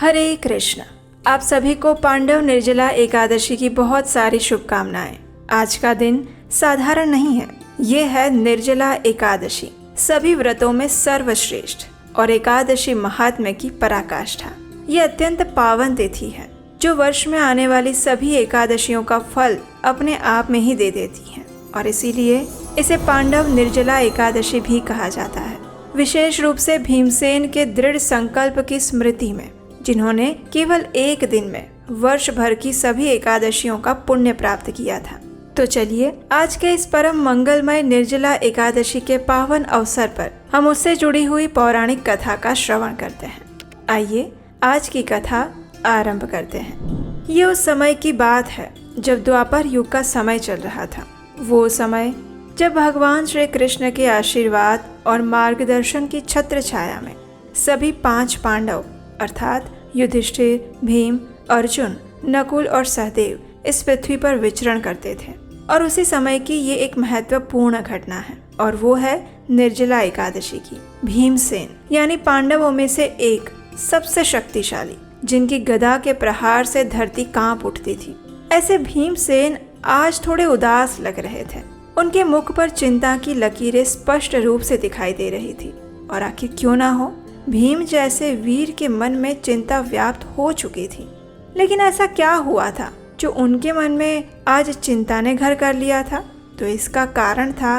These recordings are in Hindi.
हरे कृष्ण। आप सभी को पांडव निर्जला एकादशी की बहुत सारी शुभकामनाएं। आज का दिन साधारण नहीं है, ये है निर्जला एकादशी, सभी व्रतों में सर्वश्रेष्ठ और एकादशी महात्म्य की पराकाष्ठा। ये अत्यंत पावन तिथि है जो वर्ष में आने वाली सभी एकादशियों का फल अपने आप में ही दे देती है और इसीलिए इसे पांडव निर्जला एकादशी भी कहा जाता है। विशेष रूप से भीमसेन के दृढ़ संकल्प की स्मृति में, जिन्होंने केवल एक दिन में वर्ष भर की सभी एकादशियों का पुण्य प्राप्त किया था। तो चलिए आज के इस परम मंगलमय निर्जला एकादशी के पावन अवसर पर हम उससे जुड़ी हुई पौराणिक कथा का श्रवण करते हैं। आइए आज की कथा आरंभ करते हैं। ये उस समय की बात है जब द्वापर युग का समय चल रहा था। वो समय जब भगवान श्री कृष्ण के आशीर्वाद और मार्गदर्शन की छत्र छाया में सभी 5 पांडव अर्थात युधिष्ठिर, भीम, अर्जुन, नकुल और सहदेव इस पृथ्वी पर विचरण करते थे। और उसी समय की ये एक महत्वपूर्ण घटना है और वो है निर्जला एकादशी की। भीमसेन यानी पांडवों में से एक सबसे शक्तिशाली, जिनकी गदा के प्रहार से धरती कांप उठती थी, ऐसे भीमसेन आज थोड़े उदास लग रहे थे। उनके मुख पर चिंता की लकीरें स्पष्ट रूप से दिखाई दे रही थी। और आखिर क्यों ना हो, भीम जैसे वीर के मन में चिंता व्याप्त हो चुकी थी। लेकिन ऐसा क्या हुआ था जो उनके मन में आज चिंता ने घर कर लिया था? तो इसका कारण था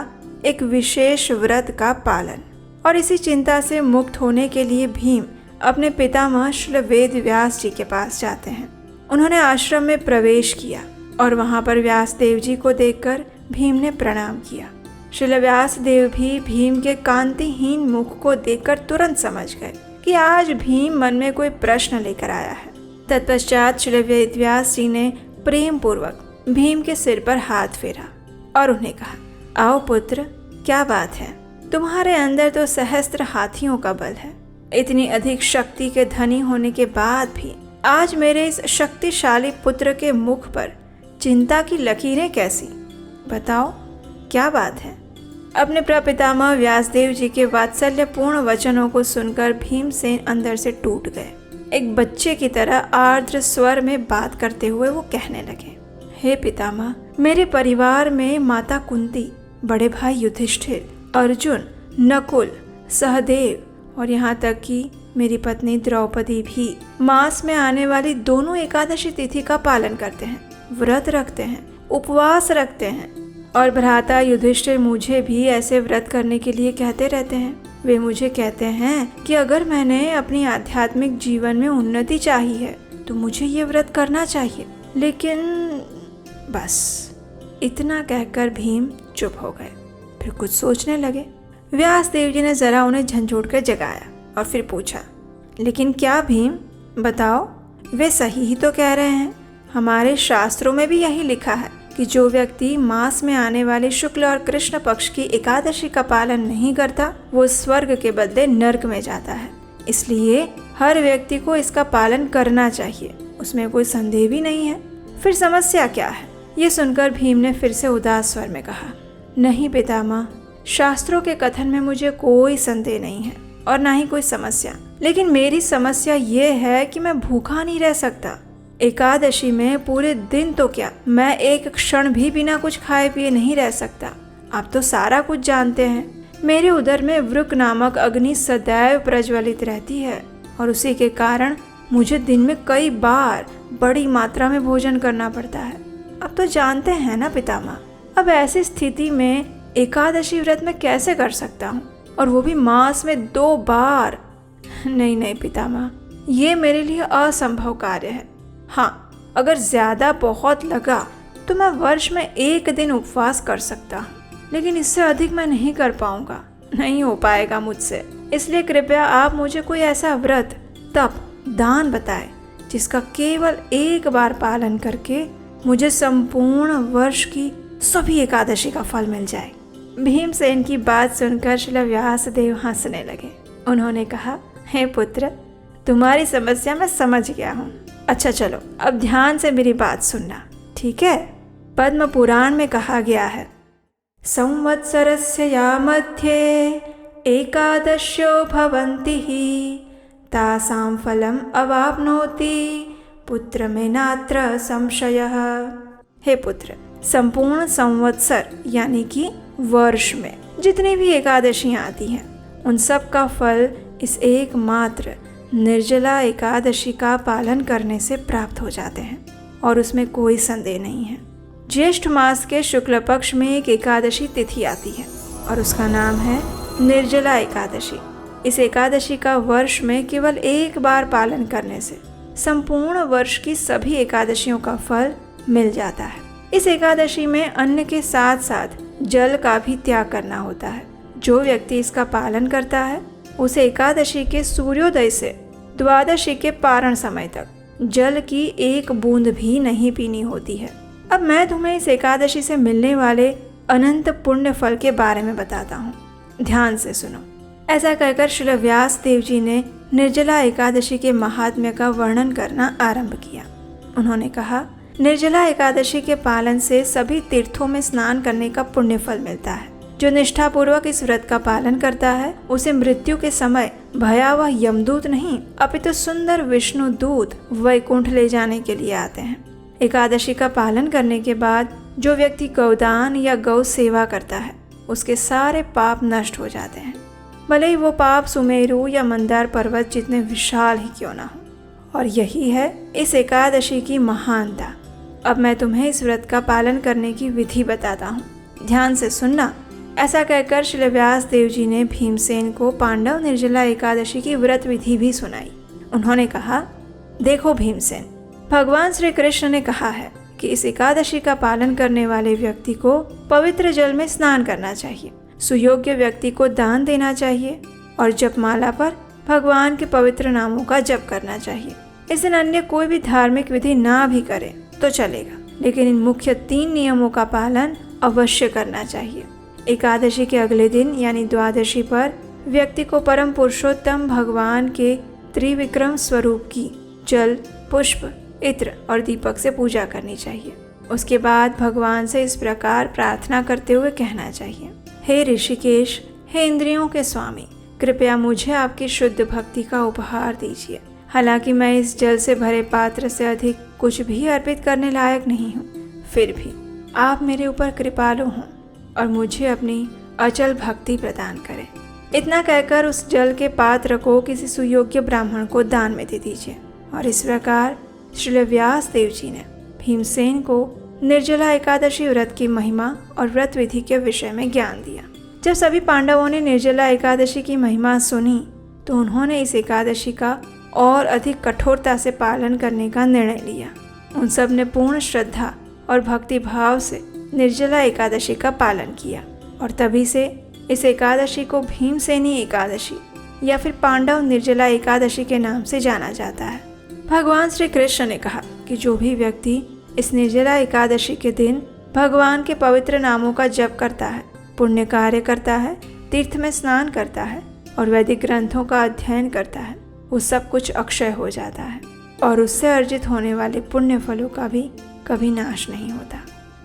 एक विशेष व्रत का पालन। और इसी चिंता से मुक्त होने के लिए भीम अपने पितामह श्री वेद व्यास जी के पास जाते हैं। उन्होंने आश्रम में प्रवेश किया और वहां पर व्यास देव जी को देखकर भीम ने प्रणाम किया। श्री व्यास देव भी भीम के कांतिहीन मुख को देखकर तुरंत समझ गए कि आज भीम मन में कोई प्रश्न लेकर आया है। तत्पश्चात श्री वेद व्यास जी ने प्रेम पूर्वक भीम के सिर पर हाथ फेरा और उन्हें कहा, आओ पुत्र, क्या बात है? तुम्हारे अंदर तो सहस्त्र हाथियों का बल है। इतनी अधिक शक्ति के धनी होने के बाद भी आज मेरे इस शक्तिशाली पुत्र के मुख पर चिंता की लकीरें कैसी? बताओ क्या बात है? अपने प्रपितामह व्यासदेव जी के वात्सल्यपूर्ण वचनों को सुनकर भीमसेन अंदर से टूट गए। एक बच्चे की तरह आर्द्र स्वर में बात करते हुए वो कहने लगे, हे पितामह, मेरे परिवार में माता कुंती, बड़े भाई युधिष्ठिर, अर्जुन, नकुल, सहदेव और यहाँ तक कि मेरी पत्नी द्रौपदी भी मास में आने वाली दोनों एकादशी तिथि का पालन करते हैं, व्रत रखते हैं, उपवास रखते हैं। और भ्राता युधिष्ठिर मुझे भी ऐसे व्रत करने के लिए कहते रहते हैं। वे मुझे कहते हैं कि अगर मैंने अपनी आध्यात्मिक जीवन में उन्नति चाहिए है तो मुझे ये व्रत करना चाहिए। लेकिन बस इतना कहकर भीम चुप हो गए। फिर कुछ सोचने लगे। व्यास देव जी ने जरा उन्हें झंझोड़ कर जगाया और फिर पूछा, लेकिन क्या भीम, बताओ, वे सही ही तो कह रहे हैं। हमारे शास्त्रों में भी यही लिखा है कि जो व्यक्ति मास में आने वाले शुक्ल और कृष्ण पक्ष की एकादशी का पालन नहीं करता वो स्वर्ग के बदले नर्क में जाता है। इसलिए हर व्यक्ति को इसका पालन करना चाहिए, उसमें कोई संदेह भी नहीं है। फिर समस्या क्या है? ये सुनकर भीम ने फिर से उदास स्वर में कहा, नहीं पितामह, शास्त्रों के कथन में मुझे कोई संदेह नहीं है और ना ही कोई समस्या। लेकिन मेरी समस्या ये है कि मैं भूखा नहीं रह सकता। एकादशी में पूरे दिन तो क्या, मैं एक क्षण भी बिना कुछ खाए पिए नहीं रह सकता। आप तो सारा कुछ जानते हैं। मेरे उदर में वृक नामक अग्नि सदैव प्रज्वलित रहती है और उसी के कारण मुझे दिन में कई बार बड़ी मात्रा में भोजन करना पड़ता है। अब तो जानते हैं ना पितामह, अब ऐसी स्थिति में एकादशी व्रत में कैसे कर सकता हूँ, और वो भी मास में 2 बार? नहीं नहीं पितामह, ये मेरे लिए असंभव कार्य है। हाँ, अगर ज्यादा बहुत लगा तो मैं वर्ष में 1 दिन उपवास कर सकता हूँ, लेकिन इससे अधिक मैं नहीं कर पाऊंगा, नहीं हो पाएगा मुझसे। इसलिए कृपया आप मुझे कोई ऐसा व्रत, तप, दान बताएं जिसका केवल 1 बार पालन करके मुझे संपूर्ण वर्ष की सभी एकादशी का फल मिल जाए। भीमसेन की बात सुनकर श्री व्यास देव हंसने लगे। उन्होंने कहा, हे पुत्र, तुम्हारी समस्या मैं समझ गया हूँ। अच्छा चलो, अब ध्यान से मेरी बात सुनना, ठीक है? पद्म पुराण में कहा गया है, संवत्सरस्य या मध्ये एकादश्यो भवन्ति हि तासां फलम अवाप्नोति पुत्र में नात्र संशयः। हे पुत्र, संपूर्ण संवत्सर यानी कि वर्ष में जितनी भी एकादशियां आती हैं उन सब का फल इस एकमात्र निर्जला एकादशी का पालन करने से प्राप्त हो जाते हैं और उसमें कोई संदेह नहीं है। ज्येष्ठ मास के शुक्ल पक्ष में एक एकादशी तिथि आती है और उसका नाम है निर्जला एकादशी। इस एकादशी का वर्ष में केवल एक बार पालन करने से संपूर्ण वर्ष की सभी एकादशियों का फल मिल जाता है। इस एकादशी में अन्न के साथ साथ जल का भी त्याग करना होता है। जो व्यक्ति इसका पालन करता है उसे एकादशी के सूर्योदय से द्वादशी के पारण समय तक जल की एक बूंद भी नहीं पीनी होती है। अब मैं तुम्हें इस एकादशी से मिलने वाले अनंत पुण्य फल के बारे में बताता हूँ, ध्यान से सुनो। ऐसा कहकर श्री व्यास देव जी ने निर्जला एकादशी के महात्म्य का वर्णन करना आरंभ किया। उन्होंने कहा, निर्जला एकादशी के पालन से सभी तीर्थों में स्नान करने का पुण्य फल मिलता है। जो निष्ठापूर्वक इस व्रत का पालन करता है उसे मृत्यु के समय भयावह यमदूत नहीं अपितु सुंदर विष्णु दूत वैकुंठ ले जाने के लिए आते हैं। एकादशी का पालन करने के बाद जो व्यक्ति गौदान या गौ सेवा करता है उसके सारे पाप नष्ट हो जाते हैं, भले ही वो पाप सुमेरु या मंदार पर्वत जितने विशाल ही क्यों ना हो। और यही है इस एकादशी की महानता। अब मैं तुम्हें इस व्रत का पालन करने की विधि बताता हूँ, ध्यान से सुनना। ऐसा कहकर श्री व्यास देव जी ने भीमसेन को पांडव निर्जला एकादशी की व्रत विधि भी सुनाई। उन्होंने कहा, देखो भीमसेन, भगवान श्री कृष्ण ने कहा है कि इस एकादशी का पालन करने वाले व्यक्ति को पवित्र जल में स्नान करना चाहिए, सुयोग्य व्यक्ति को दान देना चाहिए और जपमाला पर भगवान के पवित्र नामों का जप करना चाहिए। इस दिन अन्य कोई भी धार्मिक विधि ना भी करे तो चलेगा, लेकिन इन मुख्य 3 नियमों का पालन अवश्य करना चाहिए। एकादशी के अगले दिन यानी द्वादशी पर व्यक्ति को परम पुरुषोत्तम भगवान के त्रिविक्रम स्वरूप की जल, पुष्प, इत्र और दीपक से पूजा करनी चाहिए। उसके बाद भगवान से इस प्रकार प्रार्थना करते हुए कहना चाहिए, हे ऋषिकेश, हे इंद्रियों के स्वामी, कृपया मुझे आपकी शुद्ध भक्ति का उपहार दीजिए। हालांकि मैं इस जल से भरे पात्र से अधिक कुछ भी अर्पित करने लायक नहीं हूँ, फिर भी आप मेरे ऊपर कृपालु हों और मुझे अपनी अचल भक्ति प्रदान करें। इतना कहकर उस जल के पात्र को किसी सुयोग्य ब्राह्मण को दान में दे दीजिए। और इस प्रकार श्री व्यास देव जी ने भीमसेन को निर्जला एकादशी व्रत की महिमा और व्रत विधि के विषय में ज्ञान दिया। जब सभी पांडवों ने निर्जला एकादशी की महिमा सुनी तो उन्होंने इस एकादशी का और अधिक कठोरता से पालन करने का निर्णय लिया। उन सब ने पूर्ण श्रद्धा और भक्ति भाव से निर्जला एकादशी का पालन किया और तभी से इस एकादशी को भीमसेनी एकादशी या फिर पांडव निर्जला एकादशी के नाम से जाना जाता है। भगवान श्री कृष्ण ने कहा कि जो भी व्यक्ति इस निर्जला एकादशी के दिन भगवान के पवित्र नामों का जप करता है, पुण्य कार्य करता है, तीर्थ में स्नान करता है और वैदिक ग्रंथों का अध्ययन करता है, वो सब कुछ अक्षय हो जाता है और उससे अर्जित होने वाले पुण्य फलों का भी कभी नाश नहीं होता।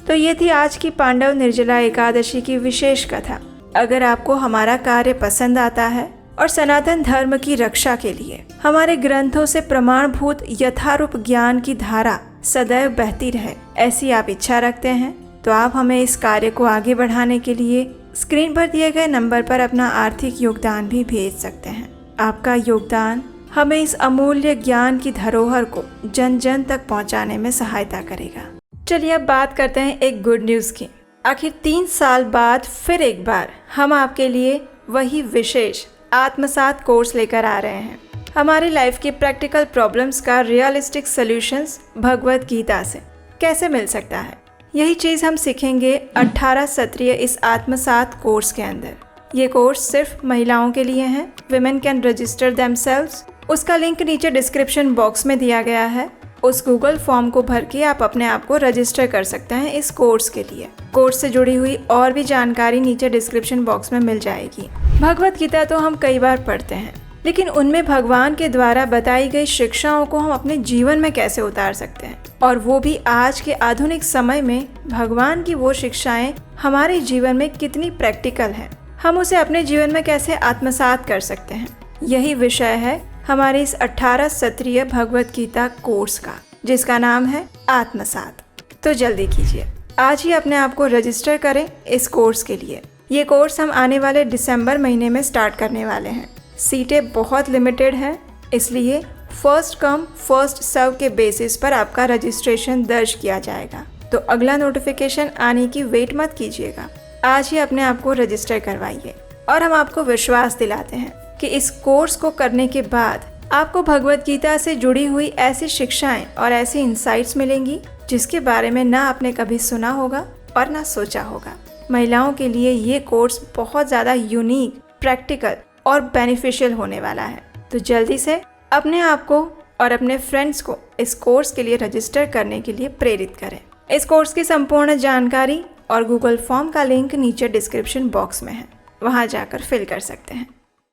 तो ये थी आज की पांडव निर्जला एकादशी की विशेष कथा। अगर आपको हमारा कार्य पसंद आता है और सनातन धर्म की रक्षा के लिए हमारे ग्रंथों से प्रमाणभूत यथारूप ज्ञान की धारा सदैव बहती रहे, ऐसी आप इच्छा रखते हैं, तो आप हमें इस कार्य को आगे बढ़ाने के लिए स्क्रीन पर दिए गए नंबर पर अपना आर्थिक योगदान भी भेज सकते हैं। आपका योगदान हमें इस अमूल्य ज्ञान की धरोहर को जन जन तक पहुंचाने में सहायता करेगा। चलिए अब बात करते हैं एक गुड न्यूज़ की। आखिर 3 साल बाद फिर एक बार हम आपके लिए वही विशेष आत्मसात कोर्स लेकर आ रहे हैं। हमारी लाइफ की प्रैक्टिकल प्रॉब्लम्स का रियलिस्टिक सॉल्यूशंस भगवत गीता से कैसे मिल सकता है, यही चीज़ हम सीखेंगे 18 सत्रीय इस आत्मसात कोर्स के अंदर। ये कोर्स सिर्फ महिलाओं के लिए है। Women can register themselves. उसका लिंक नीचे डिस्क्रिप्शन बॉक्स में दिया गया है। उस गूगल फॉर्म को भर के आप अपने आप को रजिस्टर कर सकते हैं इस कोर्स के लिए। कोर्स से जुड़ी हुई और भी जानकारी नीचे डिस्क्रिप्शन बॉक्स में मिल जाएगी। भगवत गीता तो हम कई बार पढ़ते हैं, लेकिन उनमें भगवान के द्वारा बताई गई शिक्षाओं को हम अपने जीवन में कैसे उतार सकते हैं, और वो भी आज के आधुनिक समय में भगवान की वो शिक्षाएं हमारे जीवन में कितनी प्रैक्टिकल हैं, हम उसे अपने जीवन में कैसे आत्मसात कर सकते हैं। यही विषय है हमारे इस 18 सत्रीय भगवत गीता कोर्स का, जिसका नाम है आत्मसात। तो जल्दी कीजिए, आज ही अपने आप को रजिस्टर करें इस कोर्स के लिए। ये कोर्स हम आने वाले दिसंबर महीने में स्टार्ट करने वाले हैं। सीटें बहुत लिमिटेड हैं, इसलिए फर्स्ट कम फर्स्ट सर्व के बेसिस पर आपका रजिस्ट्रेशन दर्ज किया जाएगा। तो अगला नोटिफिकेशन आने की वेट मत कीजिएगा, आज ही अपने आप को रजिस्टर करवाइए। और हम आपको विश्वास दिलाते हैं कि इस कोर्स को करने के बाद आपको भगवत गीता से जुड़ी हुई ऐसी शिक्षाएं और ऐसी इंसाइट्स मिलेंगी जिसके बारे में ना आपने कभी सुना होगा और ना सोचा होगा। महिलाओं के लिए ये कोर्स बहुत ज़्यादा यूनिक, प्रैक्टिकल और बेनिफिशियल होने वाला है। तो जल्दी से अपने आप को और अपने फ्रेंड्स को इस कोर्स के लिए रजिस्टर करने के लिए प्रेरित करें। इस कोर्स की संपूर्ण जानकारी और गूगल फॉर्म का लिंक नीचे डिस्क्रिप्शन बॉक्स में है, वहां जाकर फिल कर सकते हैं।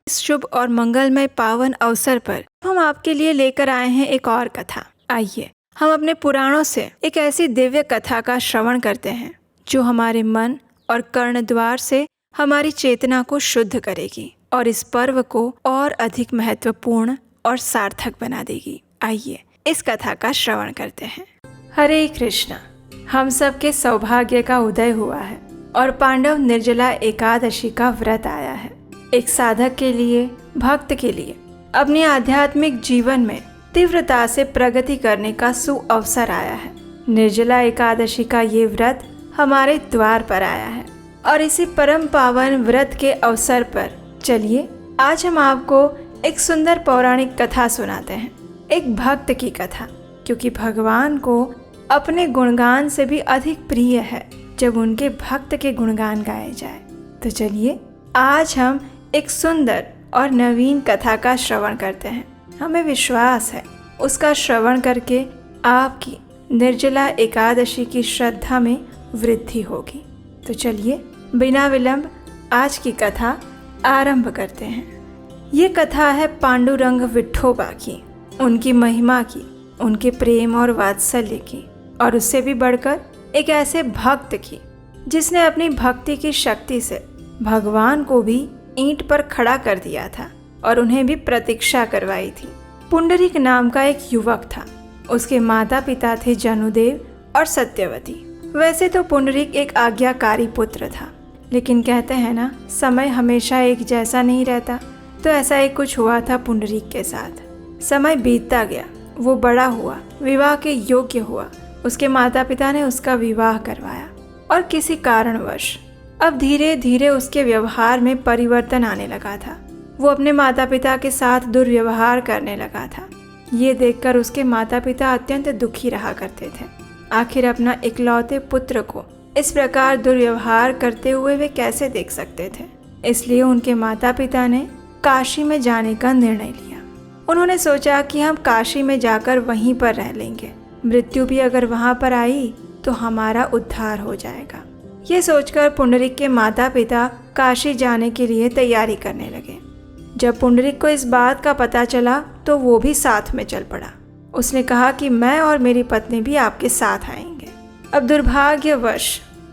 इस शुभ और मंगलमय पावन अवसर पर हम आपके लिए लेकर आए हैं एक और कथा। आइए हम अपने पुराणों से एक ऐसी दिव्य कथा का श्रवण करते हैं जो हमारे मन और कर्ण द्वार से हमारी चेतना को शुद्ध करेगी और इस पर्व को और अधिक महत्वपूर्ण और सार्थक बना देगी। आइए इस कथा का श्रवण करते हैं। हरे कृष्णा। हम सब के सौभाग्य का उदय हुआ है और पांडव निर्जला एकादशी का व्रत आया है। एक साधक के लिए, भक्त के लिए अपने आध्यात्मिक जीवन में तीव्रता से प्रगति करने का सुअवसर आया है। निर्जला एकादशी का ये व्रत हमारे द्वार पर आया है और इसी परम पावन व्रत के अवसर पर चलिए आज हम आपको एक सुंदर पौराणिक कथा सुनाते हैं, एक भक्त की कथा, क्योंकि भगवान को अपने गुणगान से भी अधिक प्रिय है जब उनके भक्त के गुणगान गाए जाए। तो चलिए आज हम एक सुंदर और नवीन कथा का श्रवण करते हैं। हमें विश्वास है उसका श्रवण करके आपकी निर्जला एकादशी की श्रद्धा में वृद्धि होगी। तो चलिए बिना विलंब आज की कथा आरंभ करते हैं। ये कथा है पांडुरंग विठोबा की, उनकी महिमा की, उनके प्रेम और वात्सल्य की, और उससे भी बढ़कर एक ऐसे भक्त की जिसने अपनी भक्ति की शक्ति से भगवान को भी ईंट पर खड़ा कर दिया था और उन्हें भी प्रतीक्षा करवाई थी। पुंडरीक नाम का एक युवक था। उसके माता पिता थे जनुदेव और सत्यवती। वैसे तो पुंडरीक एक आज्ञाकारी पुत्र था, लेकिन कहते हैं ना, समय हमेशा एक जैसा नहीं रहता। तो ऐसा ही कुछ हुआ था पुंडरीक के साथ। समय बीतता गया, वो बड़ा हुआ, विवाह के योग्य हुआ। उसके माता पिता ने उसका विवाह करवाया और किसी कारणवश अब धीरे धीरे उसके व्यवहार में परिवर्तन आने लगा था। वो अपने माता पिता के साथ दुर्व्यवहार करने लगा था। ये देखकर उसके माता पिता अत्यंत दुखी रहा करते थे। आखिर अपना इकलौते पुत्र को इस प्रकार दुर्व्यवहार करते हुए वे कैसे देख सकते थे। इसलिए उनके माता पिता ने काशी में जाने का निर्णय लिया। उन्होंने सोचा कि हम काशी में जाकर वहीं पर रह लेंगे, मृत्यु भी अगर वहां पर आई तो हमारा उद्धार हो जाएगा। ये सोचकर पुंडरीक के माता पिता काशी जाने के लिए तैयारी करने लगे। जब पुंडरीक को इस बात का पता चला तो वो भी साथ में चल पड़ा। उसने कहा कि मैं और मेरी पत्नी भी आपके साथ आएंगे। अब दुर्भाग्यवश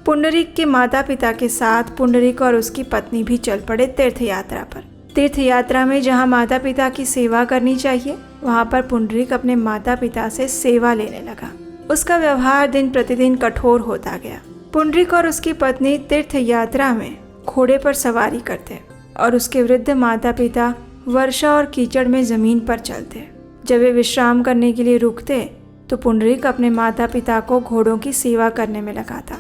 पुंडरीक के माता पिता के साथ पुंडरीक और उसकी पत्नी भी चल पड़े तीर्थ यात्रा पर। तीर्थ यात्रा में जहाँ माता पिता की सेवा करनी चाहिए, वहाँ पर पुंडरीक अपने माता पिता से सेवा लेने लगा। उसका व्यवहार दिन प्रतिदिन कठोर होता गया। पुंडरीक और उसकी पत्नी तीर्थ यात्रा में घोड़े पर सवारी करते और उसके वृद्ध माता पिता वर्षा और कीचड़ में जमीन पर चलते। जब वे विश्राम करने के लिए रुकते तो पुंडरीक अपने माता पिता को घोड़ों की सेवा करने में लगा था।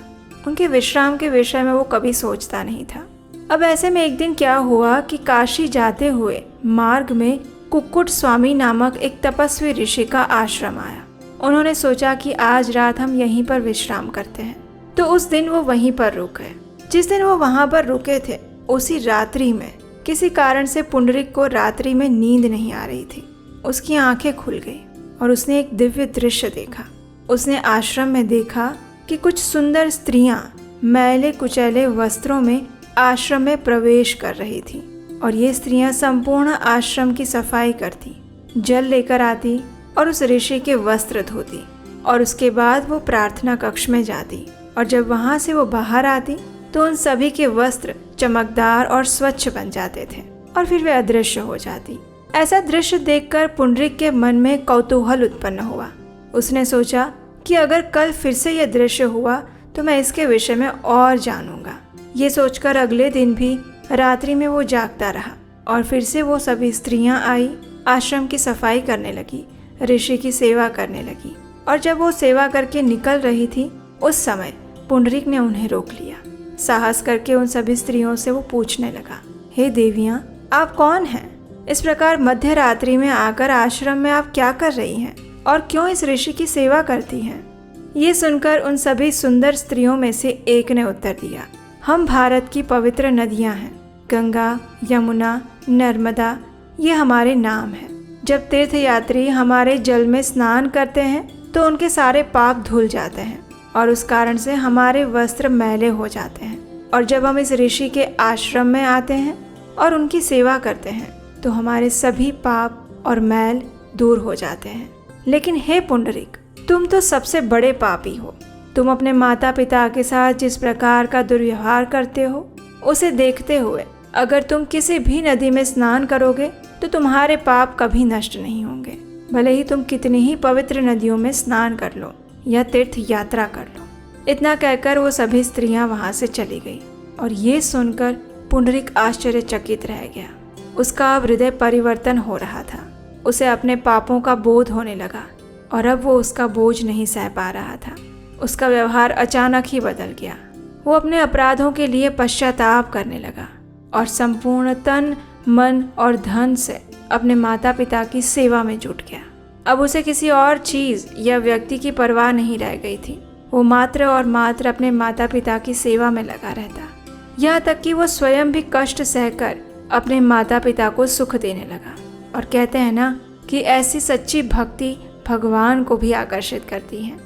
उनके विश्राम के विषय में वो कभी सोचता नहीं था। अब ऐसे में एक दिन क्या हुआ कि काशी जाते हुए मार्ग में कुक्कुट स्वामी नामक एक तपस्वी ऋषि का आश्रम आया। उन्होंने सोचा कि आज रात हम यहीं पर विश्राम करते हैं। तो उस दिन वो वहीं पर रुक गए। जिस दिन वो वहां पर रुके थे, उसी रात्रि में किसी कारण से पुंडरीक को रात्रि में नींद नहीं आ रही थी। उसकी आंखें खुल गई और उसने एक दिव्य दृश्य देखा। उसने आश्रम में देखा कि कुछ सुंदर स्त्रियां मैले कुचैले वस्त्रों में आश्रम में प्रवेश कर रही थी और ये स्त्रियां संपूर्ण आश्रम की सफाई करती, जल लेकर आती और उस ऋषि के वस्त्र धोती और उसके बाद वो प्रार्थना कक्ष में जाती और जब वहां से वो बाहर आती तो उन सभी के वस्त्र चमकदार और स्वच्छ बन जाते थे और फिर वे अदृश्य हो जाती। ऐसा दृश्य देखकर पुंडरीक के मन में कौतूहल उत्पन्न हुआ। उसने सोचा कि अगर कल फिर से यह दृश्य हुआ तो मैं इसके विषय में और जानूंगा। ये सोचकर अगले दिन भी रात्रि में वो जागता रहा और फिर से वो सभी स्त्रियां आई, आश्रम की सफाई करने लगी, ऋषि की सेवा करने लगी। और जब वो सेवा करके निकल रही थी उस समय पुंडरीक ने उन्हें रोक लिया। साहस करके उन सभी स्त्रियों से वो पूछने लगा, हे देवियां, आप कौन हैं? इस प्रकार मध्य रात्रि में आकर आश्रम में आप क्या कर रही हैं और क्यों इस ऋषि की सेवा करती हैं? ये सुनकर उन सभी सुंदर स्त्रियों में से एक ने उत्तर दिया, हम भारत की पवित्र नदियां हैं। गंगा, यमुना, नर्मदा ये हमारे नाम हैं। जब तीर्थ यात्री हमारे जल में स्नान करते हैं तो उनके सारे पाप धुल जाते हैं और उस कारण से हमारे वस्त्र मैले हो जाते हैं। और जब हम इस ऋषि के आश्रम में आते हैं और उनकी सेवा करते हैं तो हमारे सभी पाप और मैल दूर हो जाते हैं। लेकिन हे पुंडरीक, तुम तो सबसे बड़े पापी हो। तुम अपने माता पिता के साथ जिस प्रकार का दुर्व्यवहार करते हो उसे देखते हुए अगर तुम किसी भी नदी में स्नान करोगे तो तुम्हारे पाप कभी नष्ट नहीं होंगे, भले ही तुम कितनी ही पवित्र नदियों में स्नान कर लो या तीर्थ यात्रा कर लो। इतना कहकर वो सभी स्त्रियां वहां से चली गई। और ये सुनकर पुंडरीक आश्चर्यचकित रह गया। उसका अब हृदय परिवर्तन हो रहा था। उसे अपने पापों का बोध होने लगा और अब वो उसका बोझ नहीं सह पा रहा था। उसका व्यवहार अचानक ही बदल गया। वो अपने अपराधों के लिए पश्चाताप करने लगा और संपूर्ण तन, मन और धन से अपने माता पिता की सेवा में जुट गया। अब उसे किसी और चीज या व्यक्ति की परवाह नहीं रह गई थी। वो मात्र और मात्र अपने माता पिता की सेवा में लगा रहता, यहाँ तक कि वो स्वयं भी कष्ट सहकर अपने माता पिता को सुख देने लगा। और कहते हैं ना कि ऐसी सच्ची भक्ति भगवान को भी आकर्षित करती है।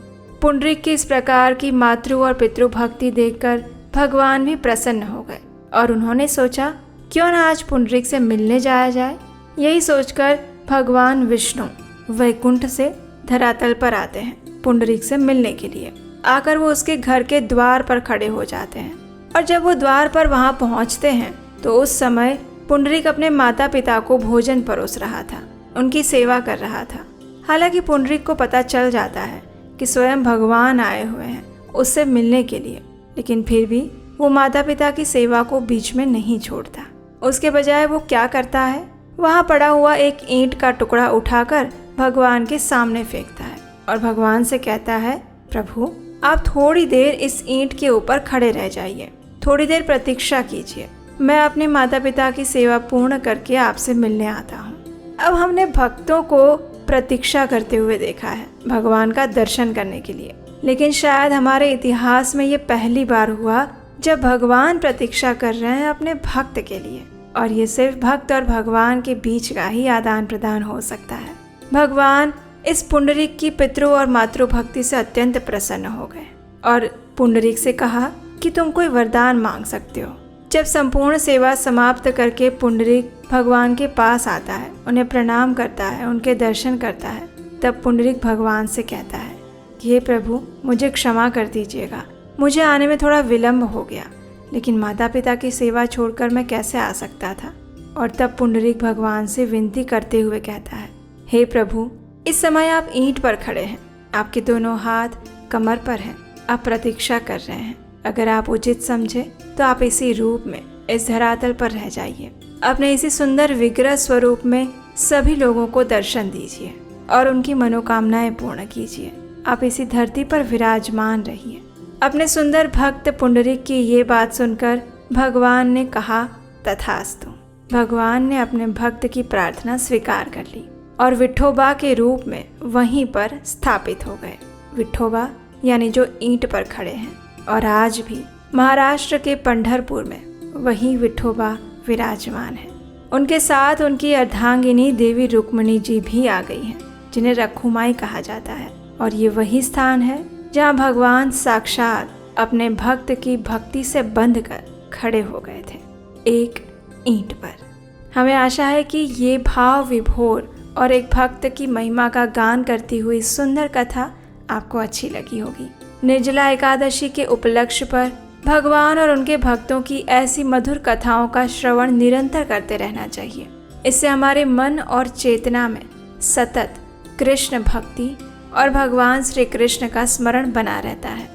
पुंडरीक की इस प्रकार की मातृ और पितृ भक्ति देखकर भगवान भी प्रसन्न हो गए और उन्होंने सोचा क्यों न आज पुंडरीक से मिलने जाया जाए। यही सोचकर भगवान विष्णु वैकुंठ से धरातल पर आते हैं पुंडरीक से मिलने के लिए। आकर वो उसके घर के द्वार पर खड़े हो जाते हैं और जब वो द्वार पर वहां पहुंचते हैं तो उस समय पुंडरीक अपने माता पिता को भोजन परोस रहा था, उनकी सेवा कर रहा था। हालांकि पुंडरीक को पता चल जाता है कि स्वयं भगवान आए हुए हैं उससे मिलने के लिए, लेकिन फिर भी वो माता पिता की सेवा को बीच में नहीं छोड़ता। उसके बजाय वो क्या करता है, वहाँ पड़ा हुआ एक ईंट का टुकड़ा उठाकर भगवान के सामने फेंकता है और भगवान से कहता है, प्रभु आप थोड़ी देर इस ईंट के ऊपर खड़े रह जाइए, थोड़ी देर प्रतीक्षा कीजिए, मैं अपने माता पिता की सेवा पूर्ण करके आपसे मिलने आता हूँ। अब हमने भक्तों को प्रतीक्षा करते हुए देखा है भगवान का दर्शन करने के लिए, लेकिन शायद हमारे इतिहास में ये पहली बार हुआ जब भगवान प्रतीक्षा कर रहे हैं अपने भक्त के लिए। और ये सिर्फ भक्त और भगवान के बीच का ही आदान प्रदान हो सकता है। भगवान इस पुंडरीक की पितृ और मातृ भक्ति से अत्यंत प्रसन्न हो गए और पुंडरीक से कहा कि तुम कोई वरदान मांग सकते हो। जब संपूर्ण सेवा समाप्त करके पुंडरीक भगवान के पास आता है, उन्हें प्रणाम करता है, उनके दर्शन करता है, तब पुंडरीक भगवान से कहता है कि हे प्रभु मुझे क्षमा कर दीजिएगा, मुझे आने में थोड़ा विलम्ब हो गया, लेकिन माता पिता की सेवा छोड़कर मैं कैसे आ सकता था। और तब पुंडरीक भगवान से विनती करते हुए कहता है, हे प्रभु इस समय आप ईंट पर खड़े हैं, आपके दोनों हाथ कमर पर हैं, आप प्रतीक्षा कर रहे हैं। अगर आप उचित समझे तो आप इसी रूप में इस धरातल पर रह जाइए, अपने इसी सुंदर विग्रह स्वरूप में सभी लोगों को दर्शन दीजिए और उनकी मनोकामनाएं पूर्ण कीजिए। आप इसी धरती पर विराजमान रहिए। अपने सुंदर भक्त पुंडरीक की ये बात सुनकर भगवान ने कहा, तथास्तु। भगवान ने अपने भक्त की प्रार्थना स्वीकार कर ली और विठोबा के रूप में वहीं पर स्थापित हो गए। विठोबा यानी जो ईंट पर खड़े हैं। और आज भी महाराष्ट्र के पंढरपुर में वही विठोबा विराजमान है। उनके साथ उनकी अर्धांगिनी देवी रुक्मिणी जी भी आ गई हैं, जिन्हें रखुमाई कहा जाता है। और ये वही स्थान है जहाँ भगवान साक्षात अपने भक्त की भक्ति से बंध कर खड़े हो गए थे, एक ईंट पर। हमें आशा है कि ये भाव विभोर और एक भक्त की महिमा का गान करती हुई सुंदर कथा आपको अच्छी लगी होगी। निर्जला एकादशी के उपलक्ष्य पर भगवान और उनके भक्तों की ऐसी मधुर कथाओं का श्रवण निरंतर करते रहना चाहिए। इससे हमारे मन और चेतना में सतत कृष्ण भक्ति और भगवान श्री कृष्ण का स्मरण बना रहता है।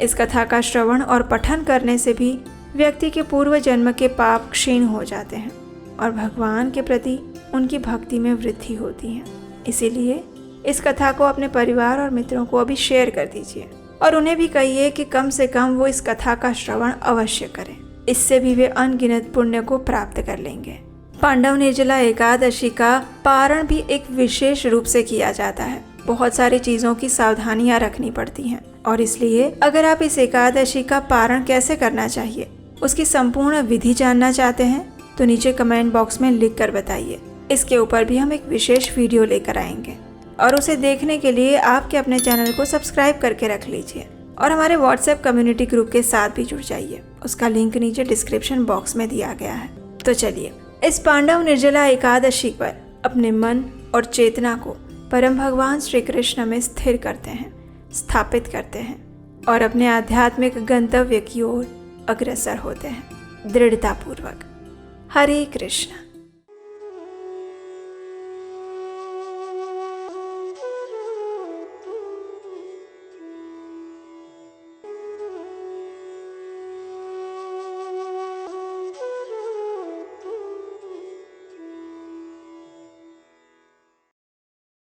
इस कथा का श्रवण और पठन करने से भी व्यक्ति के पूर्व जन्म के पाप क्षीण हो जाते हैं और भगवान के प्रति उनकी भक्ति में वृद्धि होती है। इसीलिए इस कथा को अपने परिवार और मित्रों को अभी शेयर कर दीजिए और उन्हें भी कहिए कि कम से कम वो इस कथा का श्रवण अवश्य करें। इससे भी वे अनगिनत पुण्य को प्राप्त कर लेंगे। पांडव निर्जला एकादशी का पारण भी एक विशेष रूप से किया जाता है। बहुत सारी चीज़ों की सावधानियां रखनी पड़ती हैं और इसलिए अगर आप इस एकादशी का पारण कैसे करना चाहिए उसकी संपूर्ण विधि जानना चाहते हैं तो नीचे कमेंट बॉक्स में लिख कर बताइए। इसके ऊपर भी हम एक विशेष वीडियो लेकर आएंगे और उसे देखने के लिए आपके अपने चैनल को सब्सक्राइब करके रख लीजिए और हमारे व्हाट्सएप कम्युनिटी ग्रुप के साथ भी जुड़ जाइए। उसका लिंक नीचे डिस्क्रिप्शन बॉक्स में दिया गया है। तो चलिए इस पांडव निर्जला एकादशी पर अपने मन और चेतना को परम भगवान श्री कृष्ण में स्थिर करते हैं, स्थापित करते हैं और अपने आध्यात्मिक गंतव्य की ओर अग्रसर होते हैं दृढ़तापूर्वक। हरे कृष्ण।